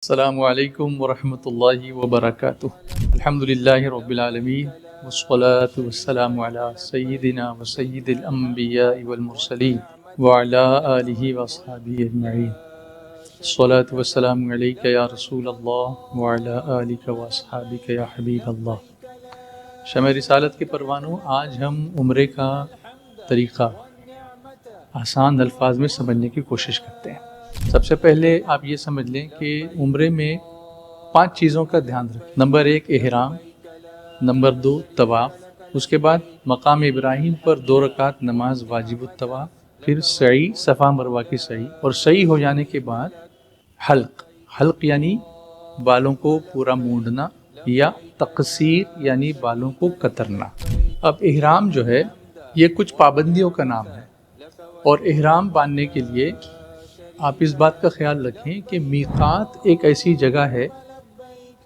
السلام علیکم ورحمۃ اللہ وبرکاتہ۔ الحمدللہ رب العالمین والصلاة والسلام علی سیدنا وسید الانبیاء والمرسلین وعلی آلہ واصحابہ اجمعین۔ الصلاة والسلام علیک یا رسول اللہ وعلی آلک واصحابک یا حبیب اللہ۔ شمع رسالت کے پروانوں، آج ہم عمرے کا طریقہ آسان الفاظ میں سمجھنے کی کوشش کرتے ہیں۔ سب سے پہلے آپ یہ سمجھ لیں کہ عمرے میں 5 چیزوں کا دھیان رکھیں۔ نمبر 1 احرام، نمبر 2 طواف، اس کے بعد مقام ابراہیم پر 2 رکعت نماز واجب الطواف، پھر سعی، صفا مروہ کی سعی، اور سعی ہو جانے کے بعد حلق یعنی بالوں کو پورا مونڈنا، یا تقصیر یعنی بالوں کو کترنا۔ اب احرام جو ہے یہ کچھ پابندیوں کا نام ہے، اور احرام باندھنے کے لیے آپ اس بات کا خیال رکھیں کہ میقات ایک ایسی جگہ ہے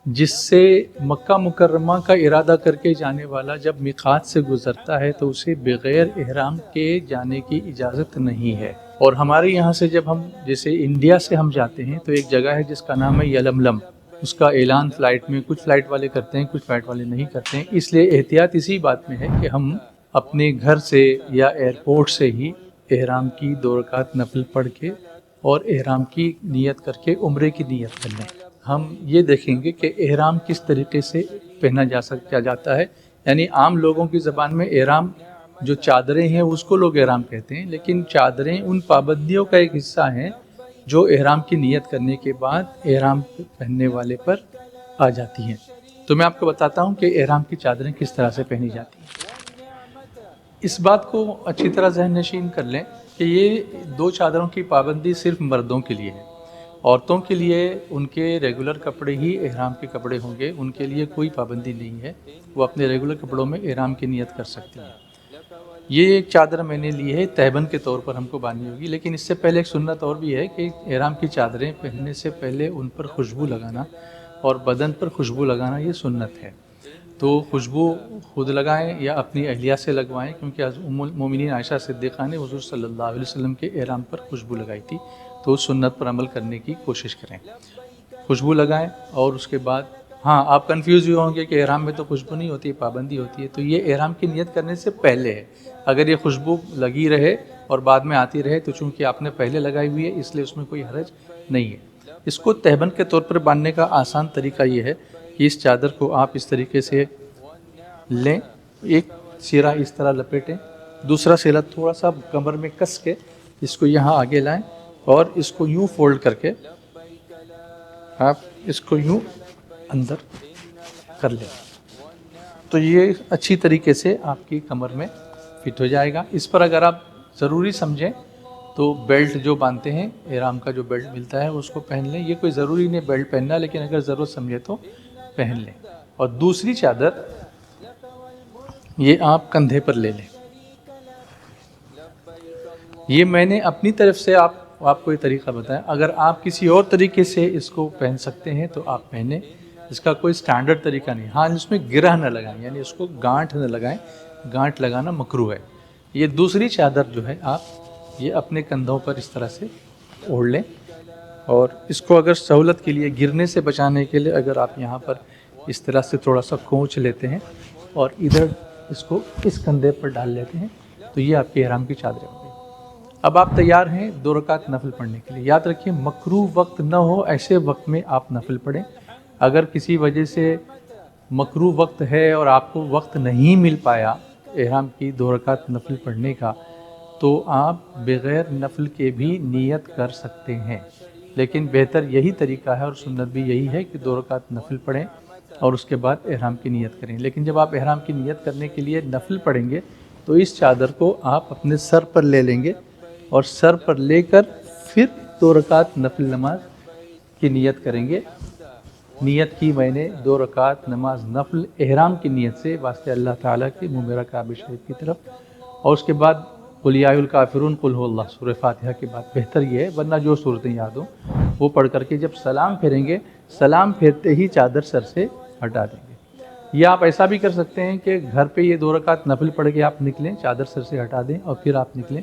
جس سے مکہ مکرمہ کا ارادہ کر کے جانے والا جب میقات سے گزرتا ہے تو اسے بغیر احرام کے جانے کی اجازت نہیں ہے۔ اور ہمارے یہاں سے جب ہم جیسے انڈیا سے ہم جاتے ہیں تو ایک جگہ ہے جس کا نام ہے یلملم، اس کا اعلان فلائٹ میں کچھ فلائٹ والے کرتے ہیں، کچھ فلائٹ والے نہیں کرتے ہیں، اس لیے احتیاط اسی بات میں ہے کہ ہم اپنے گھر سے یا ایئرپورٹ سے ہی احرام کی 2 رکعت نفل پڑھ کے اور احرام کی نیت کر کے عمرے کی نیت کر لیں۔ ہم یہ دیکھیں گے کہ احرام کس طریقے سے پہنا جاتا ہے، یعنی عام لوگوں کی زبان میں احرام جو چادریں ہیں اس کو لوگ احرام کہتے ہیں، لیکن چادریں ان پابندیوں کا ایک حصہ ہیں جو احرام کی نیت کرنے کے بعد احرام پہننے والے پر آ جاتی ہیں۔ تو میں آپ کو بتاتا ہوں کہ احرام کی چادریں کس طرح سے پہنی جاتی ہیں۔ اس بات کو اچھی طرح ذہن نشین کر لیں کہ یہ 2 چادروں کی پابندی صرف مردوں کے لیے ہے۔ عورتوں کے لیے ان کے ریگولر کپڑے ہی احرام کے کپڑے ہوں گے، ان کے لیے کوئی پابندی نہیں ہے، وہ اپنے ریگولر کپڑوں میں احرام کی نیت کر سکتے ہیں۔ یہ ایک چادر میں نے لی ہے، تہبند کے طور پر ہم کو باندھنی ہوگی، لیکن اس سے پہلے ایک سنت اور بھی ہے کہ احرام کی چادریں پہننے سے پہلے ان پر خوشبو لگانا اور بدن پر خوشبو لگانا، یہ سنت ہے۔ تو خوشبو خود لگائیں یا اپنی اہلیہ سے لگوائیں، کیونکہ ام المومنین عائشہ صدیقہ نے حضور صلی اللہ علیہ وسلم کے احرام پر خوشبو لگائی تھی، تو اس سنت پر عمل کرنے کی کوشش کریں، خوشبو لگائیں۔ اور اس کے بعد آپ کنفیوز ہوئے ہوں گے کہ احرام میں تو خوشبو نہیں ہوتی ہے، پابندی ہوتی ہے، تو یہ احرام کی نیت کرنے سے پہلے ہے۔ اگر یہ خوشبو لگی رہے اور بعد میں آتی رہے تو چونکہ آپ نے پہلے لگائی ہوئی ہے اس لیے اس میں کوئی حرج نہیں ہے۔ اس کو تہبند کے طور پر باندھنے کا آسان طریقہ یہ ہے کہ اس چادر کو آپ اس طریقے سے لیں، ایک سرا اس طرح لپیٹیں، دوسرا سرا تھوڑا سا کمر میں کس کے اس کو یہاں آگے لائیں، اور اس کو یوں فولڈ کر کے آپ اس کو یوں اندر کر لیں، تو یہ اچھی طریقے سے آپ کی کمر میں فٹ ہو جائے گا۔ اس پر اگر آپ ضروری سمجھیں تو بیلٹ جو باندھتے ہیں، احرام کا جو بیلٹ ملتا ہے اس کو پہن لیں، یہ کوئی ضروری نہیں بیلٹ پہننا، لیکن اگر ضرورت سمجھے تو پہن لیں۔ اور دوسری چادر یہ آپ کندھے پر لے لیں۔ یہ میں نے اپنی طرف سے آپ کو یہ طریقہ بتایا، اگر آپ کسی اور طریقے سے اس کو پہن سکتے ہیں تو آپ پہنیں، اس کا کوئی سٹینڈرڈ طریقہ نہیں۔ اس میں گرہ نہ لگائیں، یعنی اس کو گانٹھ نہ لگائیں، گانٹھ لگانا مکروہ ہے۔ یہ دوسری چادر جو ہے آپ یہ اپنے کندھوں پر اس طرح سے اوڑھ لیں، اور اس کو اگر سہولت کے لیے گرنے سے بچانے کے لیے اگر آپ یہاں پر اس طرح سے تھوڑا سا کھونچ لیتے ہیں اور ادھر اس کو اس کندھے پر ڈال لیتے ہیں تو یہ آپ کے احرام کی چادریں ہو گئی۔ اب آپ تیار ہیں 2 رکعت نفل پڑھنے کے لیے۔ یاد رکھیں مکروہ وقت نہ ہو، ایسے وقت میں آپ نفل پڑھیں۔ اگر کسی وجہ سے مکروہ وقت ہے اور آپ کو وقت نہیں مل پایا احرام کی 2 رکعت نفل پڑھنے کا، تو آپ بغیر نفل کے بھی نیت کر سکتے ہیں، لیکن بہتر یہی طریقہ ہے اور سنت بھی یہی ہے کہ 2 رکعت نفل پڑھیں اور اس کے بعد احرام کی نیت کریں۔ لیکن جب آپ احرام کی نیت کرنے کے لیے نفل پڑھیں گے تو اس چادر کو آپ اپنے سر پر لے لیں گے، اور سر پر لے کر پھر 2 رکعت نفل نماز کی نیت کریں گے۔ نیت کی میں نے 2 رکعت نماز نفل احرام کی نیت سے واسطے اللہ تعالیٰ کے منہ میرا کعبہ شریف کی طرف، اور اس کے بعد قل یا الکافرون قل هو اللہ، سورہ فاتحہ کے بعد بہتر یہ ہے، ورنہ جو صورتیں یاد ہوں وہ پڑھ کر کے جب سلام پھیریں گے، سلام پھیرتے ہی چادر سر سے ہٹا دیں گے۔ یا آپ ایسا بھی کر سکتے ہیں کہ گھر پہ یہ 2 رکعت نفل پڑھ کے آپ نکلیں، چادر سر سے ہٹا دیں اور پھر آپ نکلیں،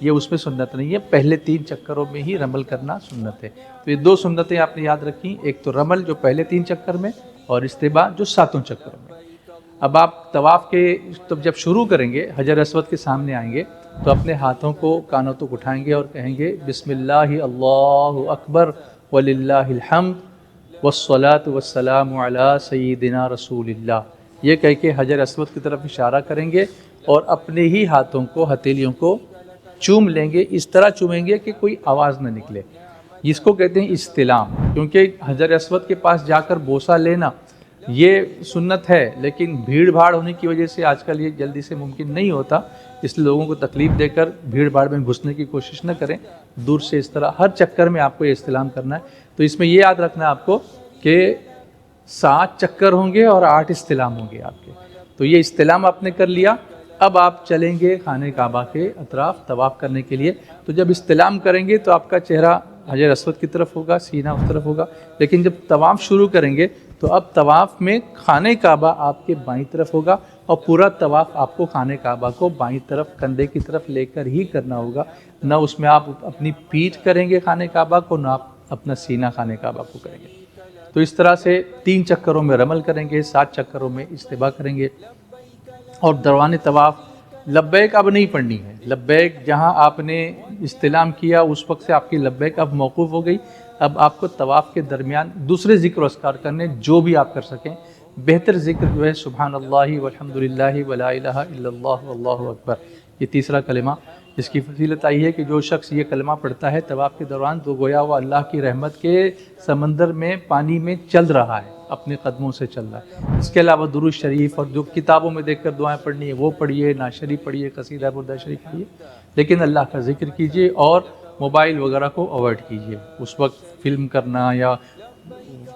یہ اس میں سنت نہیں ہے، پہلے 3 چکروں میں ہی رمل کرنا سنت ہے۔ تو یہ 2 سنتیں آپ نے یاد رکھیں، ایک تو رمل جو پہلے 3 چکر میں، اور استباء جو 7 چکروں میں۔ اب آپ طواف کے جب شروع کریں گے، حجر اسود کے سامنے آئیں گے تو اپنے ہاتھوں کو کانوں تک اٹھائیں گے اور کہیں گے بسم اللہ اللہ اکبر وللہ الحمد والصلاة والسلام علی سیدنا رسول اللہ، یہ کہہ کے حجر اسود کی طرف اشارہ کریں گے اور اپنے ہی ہاتھوں کو، ہتھیلیوں کو چوم لیں گے، اس طرح چومیں گے کہ کوئی آواز نہ نکلے۔ جس کو کہتے ہیں استلام، کیونکہ حجر اسود کے پاس جا کر بوسہ لینا یہ سنت ہے، لیکن بھیڑ بھاڑ ہونے کی وجہ سے آج کل یہ جلدی سے ممکن نہیں ہوتا، اس لیے لوگوں کو تکلیف دے کر بھیڑ بھاڑ میں گھسنے کی کوشش نہ کریں، دور سے اس طرح ہر چکر میں آپ کو یہ استلام کرنا ہے۔ تو اس میں یہ یاد رکھنا ہے آپ کو کہ 7 چکر ہوں گے اور 8 استلام ہوں گے آپ کے۔ تو یہ استلام آپ نے کر لیا، اب آپ چلیں گے خانہ کعبہ کے اطراف طواف کرنے کے لیے۔ تو جب استلام کریں گے تو آپ کا چہرہ حجر اسود کی طرف ہوگا، سینہ اس طرف ہوگا، لیکن جب طواف شروع کریں گے تو اب طواف میں خانہ کعبہ آپ کے بائیں طرف ہوگا، اور پورا طواف آپ کو خانہ کعبہ کو بائیں طرف کندھے کی طرف لے کر ہی کرنا ہوگا، نہ اس میں آپ اپنی پیٹھ کریں گے خانہ کعبہ کو، نہ آپ اپنا سینہ خانہ کعبہ کو کریں گے۔ تو اس طرح سے 3 چکروں میں رمل کریں گے، 7 چکروں میں استباء کریں گے، اور دوران طواف لبیک اب نہیں پڑھنی ہے۔ لبیک جہاں آپ نے استلام کیا اس وقت سے آپ کی لبیک اب موقوف ہو گئی، اب آپ کو طواف کے درمیان دوسرے ذکر و اذکار کرنے جو بھی آپ کر سکیں۔ بہتر ذکر جو ہے سبحان اللہ والحمد للہ ولا الہ الا اللہ واللہ اکبر، یہ تیسرا کلمہ۔ اس کی فضیلت آئی ہے کہ جو شخص یہ کلمہ پڑھتا ہے طواف کے دوران تو گویا وہ اللہ کی رحمت کے سمندر میں پانی میں چل رہا ہے، اپنے قدموں سے چل رہا ہے۔ اس کے علاوہ درود شریف اور جو کتابوں میں دیکھ کر دعائیں پڑھنی ہے وہ پڑھیے، نعت شریف پڑھیے، قصیدہ بردہ شریف پڑھیے، لیکن اللہ کا ذکر کیجیے اور موبائل وغیرہ کو اوائڈ کیجیے۔ اس وقت فلم کرنا یا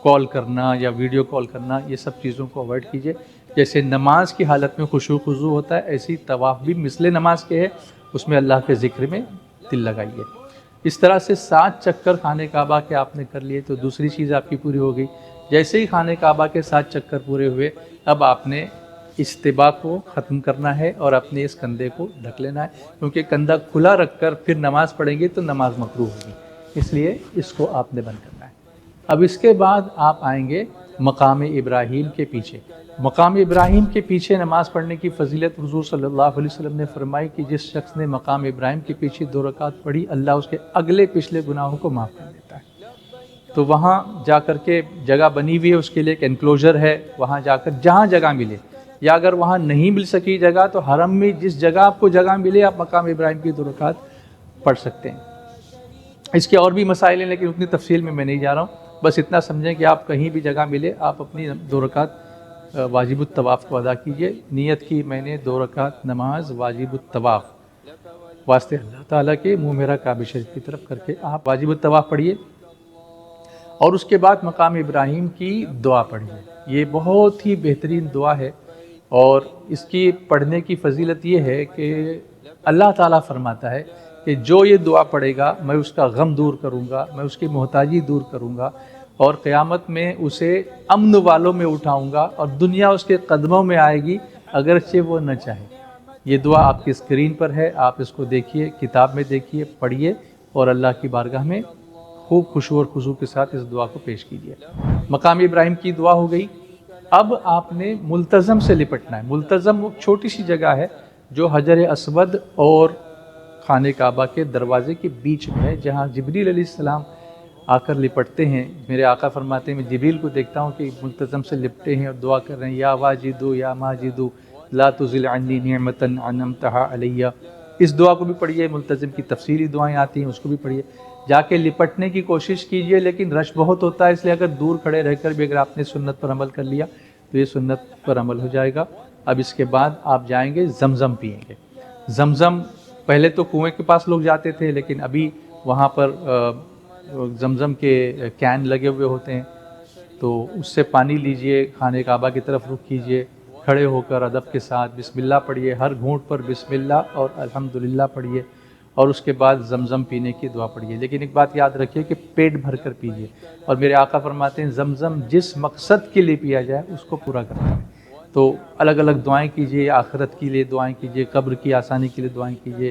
کال کرنا یا ویڈیو کال کرنا، یہ سب چیزوں کو اوائڈ کیجیے۔ جیسے نماز کی حالت میں خشوع خضوع ہوتا ہے، ایسی طواف بھی مثل نماز کے ہے، اس میں اللہ کے ذکر میں دل لگائیے۔ اس طرح سے 7 چکر خانہ کعبہ کے آپ نے کر لیے تو دوسری چیز آپ کی پوری ہو گئی۔ جیسے ہی خانہ کعبہ کے 7 چکر پورے ہوئے، اب آپ نے استباء کو ختم کرنا ہے اور اپنے اس کندھے کو ڈھک لینا ہے، کیونکہ کندھا کھلا رکھ کر پھر نماز پڑھیں گے تو نماز مکروہ ہوگی، اس لیے اس کو آپ نے بند کرنا ہے۔ اب اس کے بعد آپ آئیں گے مقام ابراہیم کے پیچھے۔ مقام ابراہیم کے پیچھے نماز پڑھنے کی فضیلت حضور صلی اللہ علیہ وسلم نے فرمائی کہ جس شخص نے مقام ابراہیم کے پیچھے 2 رکعت پڑھی، اللہ اس کے اگلے پچھلے گناہوں کو معاف کر دیتا ہے۔ تو وہاں جا کر کے جگہ بنی ہوئی ہے، اس کے لیے ایک انکلوژر ہے، وہاں جا کر جہاں جگہ ملے، یا اگر وہاں نہیں مل سکی جگہ تو حرم میں جس جگہ آپ کو جگہ ملے آپ مقام ابراہیم کی 2 رکعت پڑھ سکتے ہیں۔ اس کے اور بھی مسائل ہیں لیکن اتنی تفصیل میں نہیں جا رہا ہوں، بس اتنا سمجھیں کہ آپ کہیں بھی جگہ ملے آپ اپنی 2 رکعت واجب الطواف کو ادا کیجیے۔ نیت کی میں نے 2 رکعت نماز واجب الطواف واسطے اللہ تعالیٰ کے منہ میرا کعبہ شریف کی طرف کر کے آپ واجب الطواف پڑھیے، اور اس کے بعد مقام ابراہیم کی دعا پڑھیے۔ یہ بہت ہی بہترین دعا ہے، اور اس کی پڑھنے کی فضیلت یہ ہے کہ اللہ تعالیٰ فرماتا ہے کہ جو یہ دعا پڑھے گا میں اس کا غم دور کروں گا، میں اس کی محتاجی دور کروں گا، اور قیامت میں اسے امن والوں میں اٹھاؤں گا، اور دنیا اس کے قدموں میں آئے گی اگرچہ وہ نہ چاہے۔ یہ دعا آپ کی اسکرین پر ہے، آپ اس کو دیکھیے، کتاب میں دیکھیے، پڑھیے، اور اللہ کی بارگاہ میں خوب خشوع اور خضوع کے ساتھ اس دعا کو پیش کیجیے۔ مقام ابراہیم کی دعا ہو گئی۔ اب آپ نے ملتزم سے لپٹنا ہے۔ ملتزم وہ چھوٹی سی جگہ ہے جو حجر اسود اور خانہ کعبہ کے دروازے کے بیچ میں ہے، جہاں جبریل علیہ السلام آ کر لپٹتے ہیں۔ میرے آقا فرماتے ہیں میں جبریل کو دیکھتا ہوں کہ ملتزم سے لپٹے ہیں اور دعا کر رہے ہیں، یا واجدو یا ماجدو لا تزل عنی نعمتا انعمتها علی۔ اس دعا کو بھی پڑھیے، ملتزم کی تفصیلی دعائیں آتی ہیں اس کو بھی پڑھیے۔ جا کے لپٹنے کی کوشش کیجیے، لیکن رش بہت ہوتا ہے، اس لیے اگر دور کھڑے رہ کر بھی اگر آپ نے سنت پر عمل کر لیا تو یہ سنت پر عمل ہو جائے گا۔ اب اس کے بعد آپ جائیں گے زمزم پیئیں گے۔ زمزم پہلے تو کنویں کے پاس لوگ جاتے تھے، لیکن ابھی وہاں پر زمزم کے کین لگے ہوئے ہوتے ہیں، تو اس سے پانی لیجئے، خانہ کعبہ کی طرف رخ کیجئے، کھڑے ہو کر ادب کے ساتھ بسم اللہ پڑھیے، ہر گھونٹ پر بسم اللہ اور الحمدللہ پڑھیے، اور اس کے بعد زمزم پینے کی دعا پڑھیے۔ لیکن ایک بات یاد رکھیے کہ پیٹ بھر کر پیجیے، اور میرے آقا فرماتے ہیں زمزم جس مقصد کے لیے پیا جائے اس کو پورا کرتا ہے۔ تو الگ الگ دعائیں کیجیے، آخرت کے لیے دعائیں کیجیے، قبر کی آسانی کے لیے دعائیں کیجیے،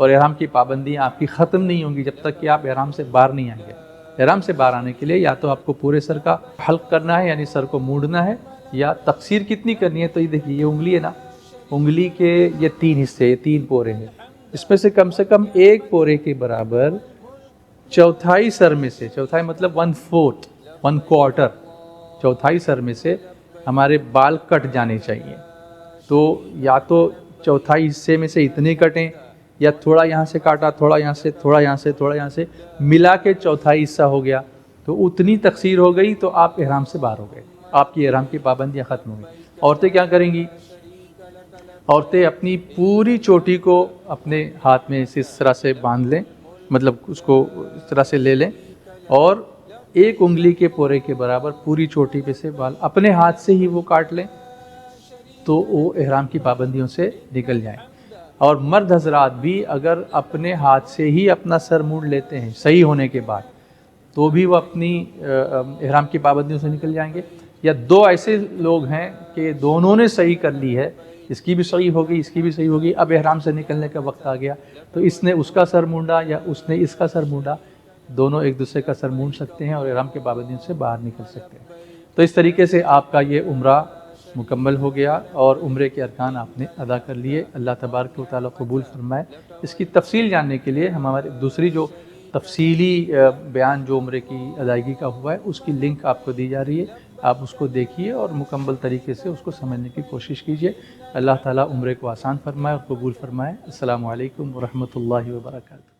اور احرام کی پابندیاں آپ کی ختم نہیں ہوں گی جب تک کہ آپ احرام سے باہر نہیں آئیں گے۔ احرام سے باہر آنے کے لیے یا تو آپ کو پورے سر کا حلق کرنا ہے، یعنی سر کو موڑنا ہے، یا تقصیر کتنی کرنی ہے، تو یہ دیکھیے یہ انگلی ہے نا، انگلی کے یہ 3 حصے، یہ 3 پورے ہیں، اس میں سے کم ایک پورے کے برابر چوتھائی سر میں سے، چوتھائی مطلب 1/4 1/4 چوتھائی سر میں سے ہمارے بال کٹ جانے چاہیے۔ تو یا تو چوتھائی حصے میں سے اتنے کٹیں، یا تھوڑا یہاں سے کاٹا، تھوڑا یہاں سے، تھوڑا یہاں سے، تھوڑا یہاں سے، ملا کے چوتھائی حصہ ہو گیا، تو اتنی تقصیر ہو گئی تو آپ احرام سے باہر ہو گئے، آپ کی احرام کی پابندیاں ختم ہو گئی۔ عورتیں کیا کریں گی؟ عورتیں اپنی پوری چوٹی کو اپنے ہاتھ میں اس طرح سے باندھ لیں، مطلب اس کو اس طرح سے لے لیں، اور ایک انگلی کے پورے کے برابر پوری چوٹی پہ سے بال اپنے ہاتھ سے ہی وہ کاٹ لیں، تو وہ احرام کی پابندیوں سے نکل جائیں۔ اور مرد حضرات بھی اگر اپنے ہاتھ سے ہی اپنا سر موڑ لیتے ہیں صحیح ہونے کے بعد، تو بھی وہ اپنی احرام کی پابندیوں سے نکل جائیں گے۔ یا 2 ایسے لوگ ہیں کہ دونوں نے صحیح کر لی ہے، اس کی بھی صحیح ہوگی، اس کی بھی صحیح ہوگی، اب احرام سے نکلنے کا وقت آ گیا، تو اس نے اس کا سر مونڈا یا اس نے اس کا سر مونڈا، دونوں ایک دوسرے کا سر مونڈ سکتے ہیں اور احرام کی پابندیوں سے باہر نکل سکتے ہیں۔ تو اس طریقے سے آپ کا یہ عمرہ مکمل ہو گیا اور عمرے کے ارکان آپ نے ادا کر لیے۔ اللہ تبارک و تعالیٰ قبول فرمائے۔ اس کی تفصیل جاننے کے لیے ہمارے دوسری جو تفصیلی بیان جو عمرے کی ادائیگی کا ہوا ہے، اس کی لنک آپ کو دی جا رہی ہے، آپ اس کو دیکھیے اور مکمل طریقے سے اس کو سمجھنے کی کوشش کیجیے۔ اللہ تعالیٰ عمرے کو آسان فرمائے اور قبول فرمائے۔ السلام علیکم ورحمۃ اللہ وبرکاتہ۔